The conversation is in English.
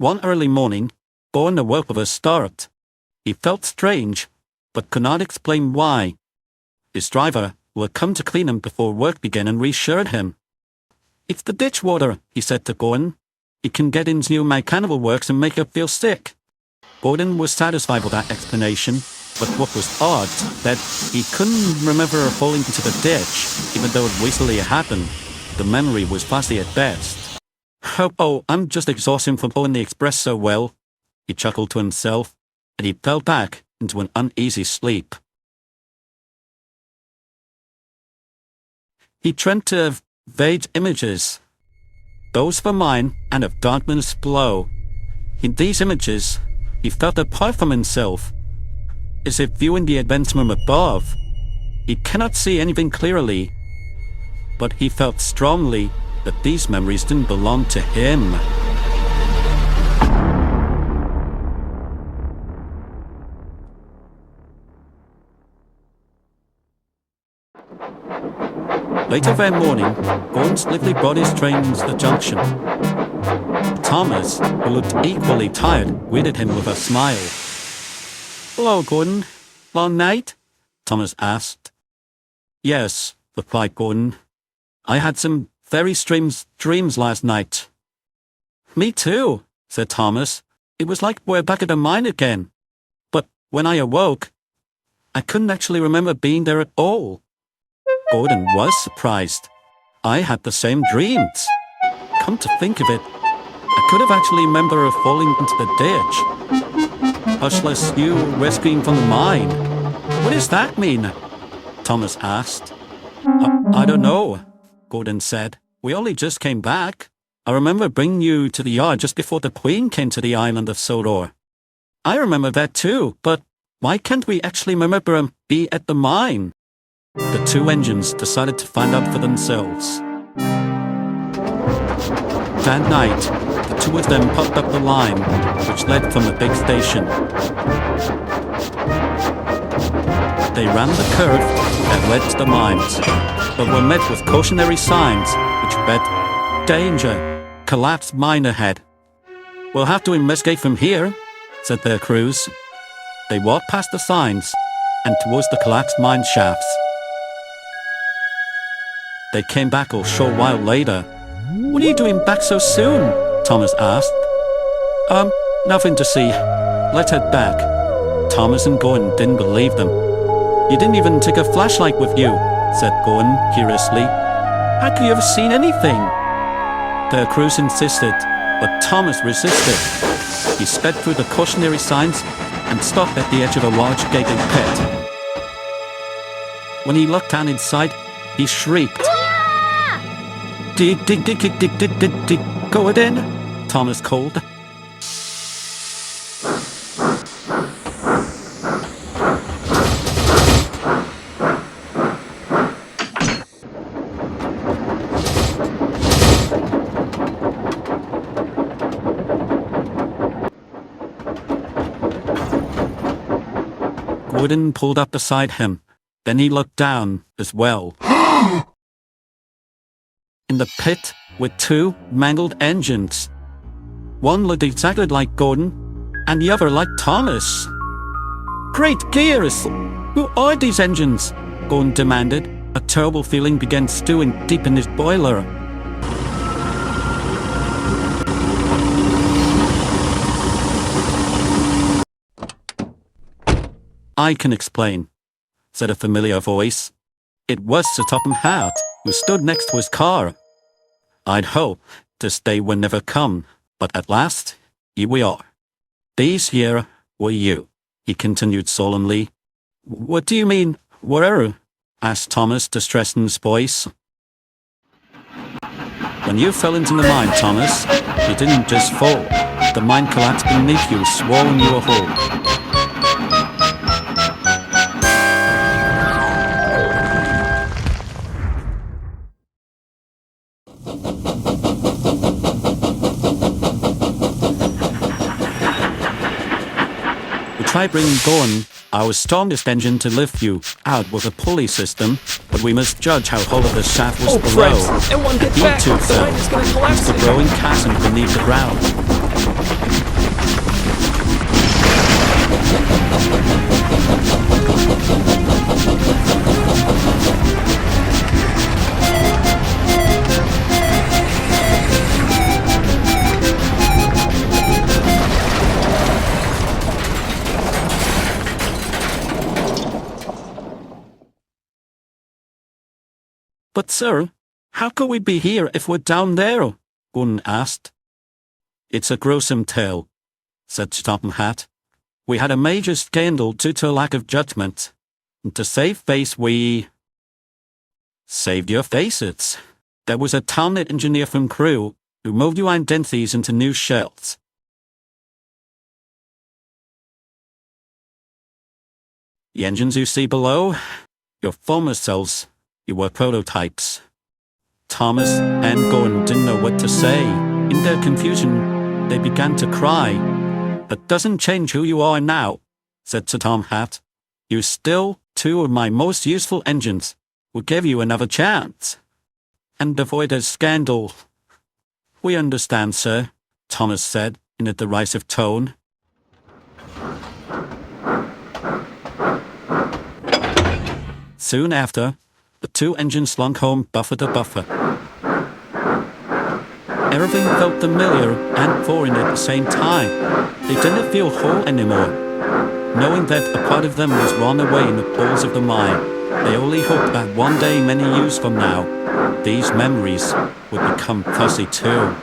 One early morning, Gordon awoke with a start. He felt strange, but could not explain why. His driver, who had come to clean him before work began, and reassured him. "It's the ditch water," he said to Gordon. "It can get into your mechanical works and make you feel sick." Gordon was satisfied with that explanation, but what was odd, that he couldn't remember falling into the ditch, even though it recently happened. The memory was fuzzy at best. Oh, I'm just exhausted from pulling the express so well," he chuckled to himself, and he fell back into an uneasy sleep. He turned to vague images. Those were mine and of darkness below. In these images, he felt apart from himself, as if viewing the events from above. He cannot see anything clearly, but he felt strongly that these memories didn't belong to him. Later that morning, Gordon swiftly brought his train to the junction. Thomas, who looked equally tired, greeted him with a smile. "Hello, Gordon. Long night?" Thomas asked. "Yes," replied Gordon. "I had some very strange dreams last night." "Me too," said Thomas. "It was like we're back at the mine again. But when I awoke, I couldn't actually remember being there at all." Gordon was surprised. "I had the same dreams. Come to think of it, I could have actually remembered falling into the ditch. Hush, you rescuing from the mine. What does that mean?" Thomas asked. I don't know," Gordon said. "We only just came back. I remember bringing you to the yard just before the Queen came to the island of Sodor." "I remember that too, but why can't we actually remember and be at the mine?" The two engines decided to find out for themselves. That night, the two of them popped up the line, which led from the big station. They ran the curve that led to the mines, but were met with cautionary signs which read, "Danger, collapsed mine ahead." "We'll have to investigate from here," said their crews. They walked past the signs and towards the collapsed mine shafts. They came back a short while later. "What are you doing back so soon?" Thomas asked. Nothing to see. Let's head back." Thomas and Gordon didn't believe them. "You didn't even take a flashlight with you," said Gordon curiously. "How could you have seen anything?" Their crews insisted, but Thomas resisted. He sped through the cautionary signs and stopped at the edge of a large gaping pit. When he looked down inside, he shrieked. Dig, go it in," Thomas called. Gordon pulled up beside him. Then he looked down as well. In the pit were two mangled engines. One looked exactly like Gordon, and the other like Thomas. "Great gears! Who are these engines?" Gordon demanded. A terrible feeling began stewing deep in his boiler. "I can explain," said a familiar voice. It was Sir Topham Hatt, who stood next to his car. "I'd hoped this day would never come, but at last, here we are. These here were you," he continued solemnly. "What do you mean, where?" asked Thomas, distressed in his voice. "When you fell into the mine, Thomas, you didn't just fall. The mine collapsed beneath you, swallowing you whole. We tried bringing Gordon our strongest engine to lift you out with a pulley system, but we must judge how hollow the shaft was below. Christ! Everyone get You back! too The fell line is gonna collapse! into the growing chasm beneath the ground. But sir, how could we be here if we're down there? Gunn asked. It's a gruesome tale, said Topham Hatt. We had a major scandal due to a lack of judgment. And to save face, we saved your faces. There was a talented engineer from Crew who moved your identities into new shells. The engines you see below, your former selves, you were prototypes. Thomas and Gordon didn't know what to say. In their confusion, they began to cry. That doesn't change who you are now, said Sir Tom Hatt. You're still two of my most useful engines. We'll give you another chance. And avoid a scandal. We understand, sir, Thomas said in a derisive tone. Soon after, the two engines slunk home buffer to buffer. Everything felt familiar and foreign at the same time. They didn't feel whole anymore. Knowing that a part of them was run away in the balls of the mine, they only hoped that one day, many years from now, these memories would become fuzzy too.